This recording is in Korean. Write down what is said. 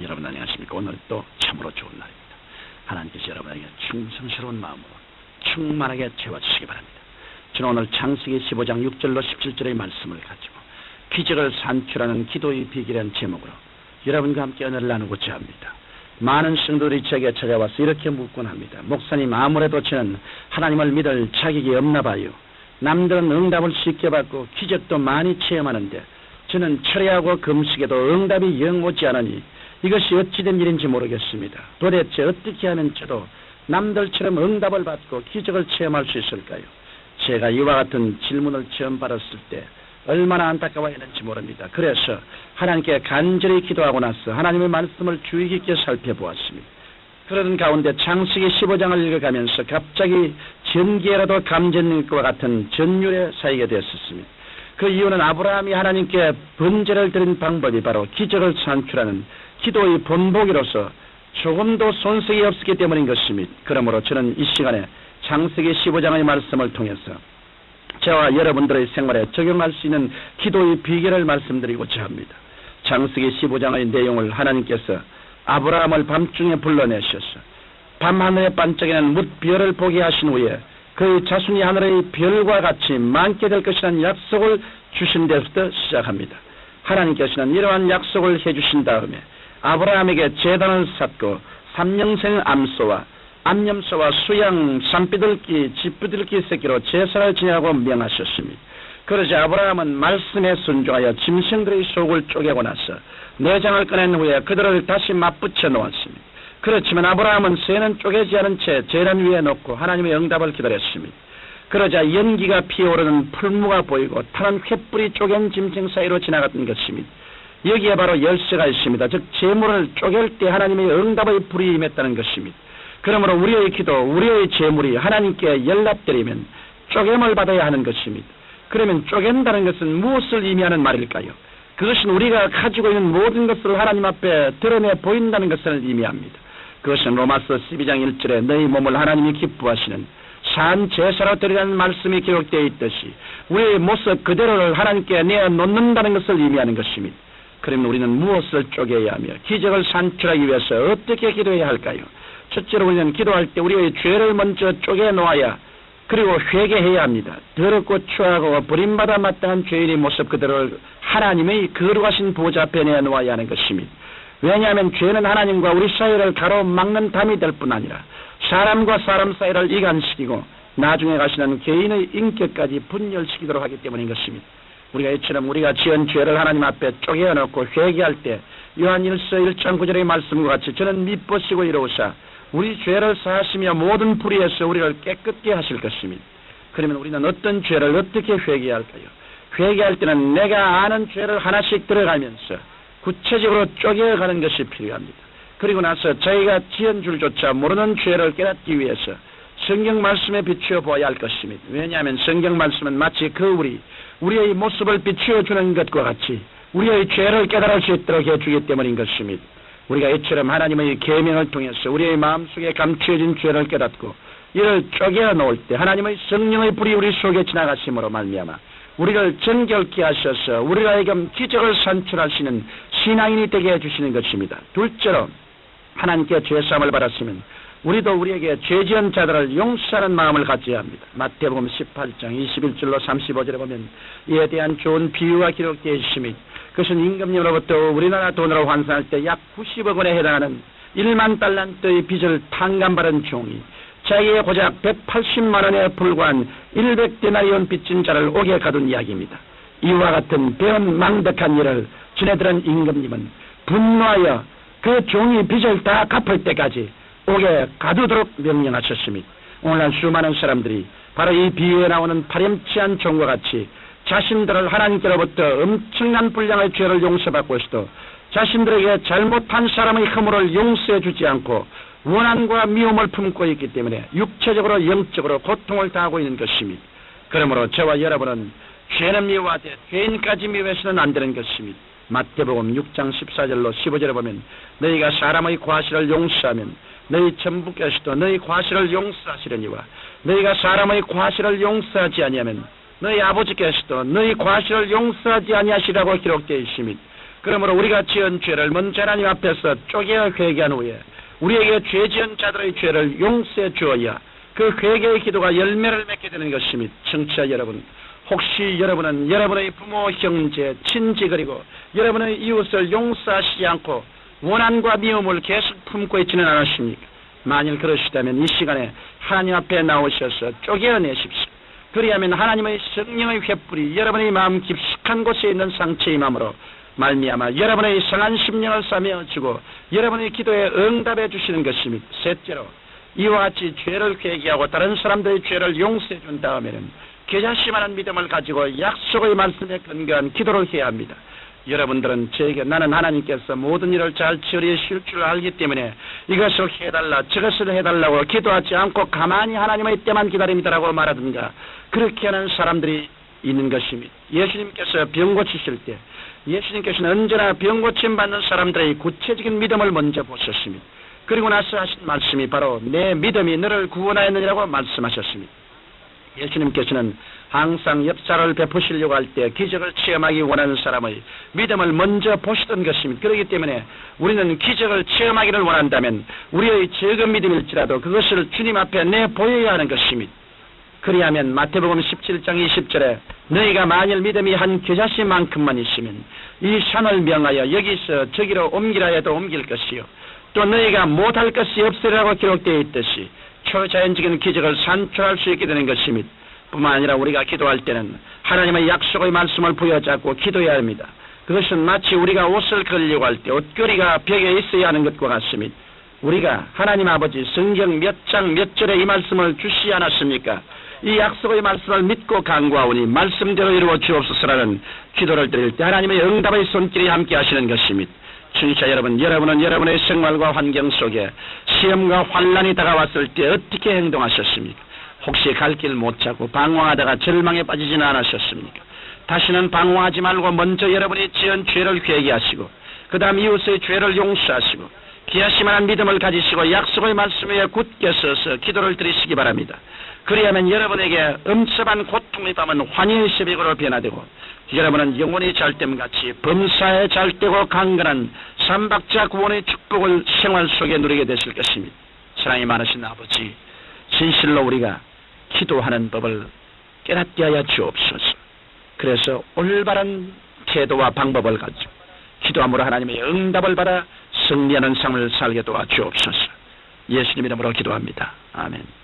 여러분 안녕하십니까? 오늘 또 참으로 좋은 날입니다. 하나님께서 여러분에게 충성스러운 마음으로 충만하게 채워주시기 바랍니다. 저는 오늘 창세기 15장 6절로 17절의 말씀을 가지고 기적을 산출하는 기도의 비결이라는 제목으로 여러분과 함께 은혜를 나누고자 합니다. 많은 성도들이 제게 찾아와서 이렇게 묻곤 합니다. 목사님, 아무래도 저는 하나님을 믿을 자격이 없나 봐요. 남들은 응답을 쉽게 받고 기적도 많이 체험하는데 저는 철회하고 금식에도 응답이 영 오지 않으니 이것이 어찌된 일인지 모르겠습니다. 도대체 어떻게 하면 저도 남들처럼 응답을 받고 기적을 체험할 수 있을까요? 제가 이와 같은 질문을 처음 받았을 때 얼마나 안타까워했는지 모릅니다. 그래서 하나님께 간절히 기도하고 나서 하나님의 말씀을 주의 깊게 살펴보았습니다. 그러던 가운데 창세기 15장을 읽어가면서 갑자기 전기라도 감전일 것 같은 전율에 쌓이게 되었습니다. 그 이유는 아브라함이 하나님께 번제를 드린 방법이 바로 기적을 산출하는 기도의 본보기로서 조금도 손색이 없었기 때문인 것입니다. 그러므로 저는 이 시간에 창세기 15장의 말씀을 통해서 저와 여러분들의 생활에 적용할 수 있는 기도의 비결을 말씀드리고자 합니다. 창세기 15장의 내용을 하나님께서 아브라함을 밤중에 불러내셔서 밤하늘에 반짝이는 뭇별을 보게 하신 후에 그의 자손이 하늘의 별과 같이 많게 될 것이라는 약속을 주신 데서부터 시작합니다. 하나님께서는 이러한 약속을 해주신 다음에 아브라함에게 제단을 쌓고 삼년생 암염소와 수양, 산비둘기, 집비둘기 새끼로 제사를 지내라고 명하셨습니다. 그러자 아브라함은 말씀에 순종하여 짐승들의 속을 쪼개고 나서 내장을 꺼낸 후에 그들을 다시 맞붙여 놓았습니다. 그렇지만 아브라함은 새는 쪼개지 않은 채 제단 위에 놓고 하나님의 응답을 기다렸습니다. 그러자 연기가 피어오르는 풀무가 보이고 타는 횃불이 쪼갠 짐승 사이로 지나갔던 것입니다. 여기에 바로 열쇠가 있습니다. 즉 재물을 쪼갤 때 하나님의 응답의 불이 임했다는 것입니다. 그러므로 우리의 기도, 우리의 재물이 하나님께 연락드리면 쪼개을 받아야 하는 것입니다. 그러면 쪼갠다는 것은 무엇을 의미하는 말일까요? 그것은 우리가 가지고 있는 모든 것을 하나님 앞에 드러내 보인다는 것을 의미합니다. 그것은 로마서 12장 1절에 너희 몸을 하나님이 기뻐하시는 산 제사로 드리라는 말씀이 기록되어 있듯이 우리의 모습 그대로를 하나님께 내어놓는다는 것을 의미하는 것입니다. 그러면 우리는 무엇을 쪼개야 하며 기적을 산출하기 위해서 어떻게 기도해야 할까요? 첫째로 우리는 기도할 때 우리의 죄를 먼저 쪼개놓아야 그리고 회개해야 합니다. 더럽고 추하고 버림받아 마땅한 죄인의 모습 그대로를 하나님의 거룩하신 보좌 앞에 내놓아야 하는 것입니다. 왜냐하면 죄는 하나님과 우리 사이를 가로막는 담이 될 뿐 아니라 사람과 사람 사이를 이간시키고 나중에 가시는 개인의 인격까지 분열시키도록 하기 때문인 것입니다. 우리가 이처럼 우리가 지은 죄를 하나님 앞에 쪼개어놓고 회개할 때 요한일서 1장 9절의 말씀과 같이 저는 미쁘시고 이로우사 우리 죄를 사하시며 모든 불의에서 우리를 깨끗게 하실 것입니다. 그러면 우리는 어떤 죄를 어떻게 회개할까요? 회개할 때는 내가 아는 죄를 하나씩 들어가면서 구체적으로 쪼개어가는 것이 필요합니다. 그리고 나서 저희가 지은 줄조차 모르는 죄를 깨닫기 위해서 성경 말씀에 비추어 보아야 할 것입니다. 왜냐하면 성경 말씀은 마치 우리의 모습을 비추어 주는 것과 같이 우리의 죄를 깨달을 수 있도록 해주기 때문인 것입니다. 우리가 이처럼 하나님의 계명을 통해서 우리의 마음속에 감추어진 죄를 깨닫고 이를 쪼개어 놓을 때 하나님의 성령의 불이 우리 속에 지나가심으로 말미암아 우리를 정결케 하셔서 우리가 하여금 기적을 산출하시는 신앙인이 되게 해주시는 것입니다. 둘째로 하나님께 죄사함을 받았으면 우리도 우리에게 죄지은 자들을 용서하는 마음을 가져야 합니다. 마태복음 18장 21절로 35절에 보면 이에 대한 좋은 비유가 기록되어 있습니다. 그것은 임금님으로부터 우리나라 돈으로 환산할 때 약 90억 원에 해당하는 1만 달란트의 빚을 탕감받은 종이 자기의 고작 180만 원에 불과한 100데나리온 빚진 자를 옥에 가둔 이야기입니다. 이와 같은 배은망덕한 일을 지내들은 임금님은 분노하여 그 종이 빚을 다 갚을 때까지 옥에 가두도록 명령하셨습니다. 오늘날 수많은 사람들이 바로 이 비유에 나오는 파렴치한 종과 같이 자신들을 하나님께로부터 엄청난 분량의 죄를 용서받고 있어도 자신들에게 잘못한 사람의 허물을 용서해 주지 않고 원한과 미움을 품고 있기 때문에 육체적으로 영적으로 고통을 당하고 있는 것입니다. 그러므로 저와 여러분은 죄는 미워하되 죄인까지 미워해서는 안 되는 것입니다. 마태복음 6장 14절로 15절에 보면 너희가 사람의 과실을 용서하면 너희 천부께서도 너희 과실을 용서하시려니와 너희가 사람의 과실을 용서하지 아니하면 너희 아버지께서도 너희 과실을 용서하지 아니하시라고 기록되어 있습니다. 그러므로 우리가 지은 죄를 먼저 하나님 앞에서 쪼개어 회개한 후에 우리에게 죄 지은 자들의 죄를 용서해 주어야 그 회개의 기도가 열매를 맺게 되는 것입니다. 청취자 여러분, 혹시 여러분은 여러분의 부모, 형제, 친지 그리고 여러분의 이웃을 용서하시지 않고 원한과 미움을 계속 품고 있지는 않으십니까? 만일 그러시다면 이 시간에 하나님 앞에 나오셔서 쪼개어내십시오. 그리하면 하나님의 성령의 횃불이 여러분의 마음 깊숙한 곳에 있는 상처의 마음으로 말미암아 여러분의 성한 심령을 싸매어주고 여러분의 기도에 응답해 주시는 것입니다. 셋째로 이와 같이 죄를 회개하고 다른 사람들의 죄를 용서해 준 다음에는 겨자씨만한 믿음을 가지고 약속의 말씀에 근거한 기도를 해야 합니다. 여러분들은 저에게 나는 하나님께서 모든 일을 잘 처리하실 줄 알기 때문에 이것을 해달라 저것을 해달라고 기도하지 않고 가만히 하나님의 때만 기다립니다라고 말하든가 그렇게 하는 사람들이 있는 것입니다. 예수님께서 병 고치실 때 예수님께서는 언제나 병 고침 받는 사람들의 구체적인 믿음을 먼저 보셨습니다. 그리고 나서 하신 말씀이 바로 내 믿음이 너를 구원하였느니라고 말씀하셨습니다. 예수님께서는 항상 역사를 베푸시려고 할 때 기적을 체험하기 원하는 사람의 믿음을 먼저 보시던 것입니다. 그렇기 때문에 우리는 기적을 체험하기를 원한다면 우리의 적은 믿음일지라도 그것을 주님 앞에 내보여야 하는 것입니다. 그리하면 마태복음 17장 20절에 너희가 만일 믿음이 한 겨자씨만큼만 있으면 이 산을 명하여 여기서 저기로 옮기라 해도 옮길 것이요 또 너희가 못할 것이 없으리라고 기록되어 있듯이 초자연적인 기적을 산출할 수 있게 되는 것입니다. 뿐만 아니라 우리가 기도할 때는 하나님의 약속의 말씀을 부여잡고 기도해야 합니다. 그것은 마치 우리가 옷을 걸려고 할 때 옷걸이가 벽에 있어야 하는 것과 같습니다. 우리가 하나님 아버지 성경 몇 장 몇 절에 이 말씀을 주시지 않았습니까? 이 약속의 말씀을 믿고 간구하오니 말씀대로 이루어 주옵소서라는 기도를 드릴 때 하나님의 응답의 손길이 함께 하시는 것입니다. 청취자 여러분, 여러분은 여러분의 생활과 환경 속에 시험과 환난이 다가왔을 때 어떻게 행동하셨습니까? 혹시 갈 길 못 찾고 방황하다가 절망에 빠지지는 않으셨습니까? 다시는 방황하지 말고 먼저 여러분이 지은 죄를 회개하시고 그 다음 이웃의 죄를 용서하시고 기하시만한 믿음을 가지시고 약속의 말씀 위에 굳게 서서 기도를 드리시기 바랍니다. 그리하면 여러분에게 엄습한 고통의 밤은 환희의 새벽으로 변화되고 여러분은 영혼이 잘됨같이 범사에 잘되고 강건한 삼박자 구원의 축복을 생활 속에 누리게 되실 것입니다. 사랑이 많으신 아버지, 진실로 우리가 기도하는 법을 깨닫게 하여 주옵소서. 그래서 올바른 태도와 방법을 가지고 기도함으로 하나님의 응답을 받아 승리하는 삶을 살게 도와 주옵소서. 예수님 이름으로 기도합니다. 아멘.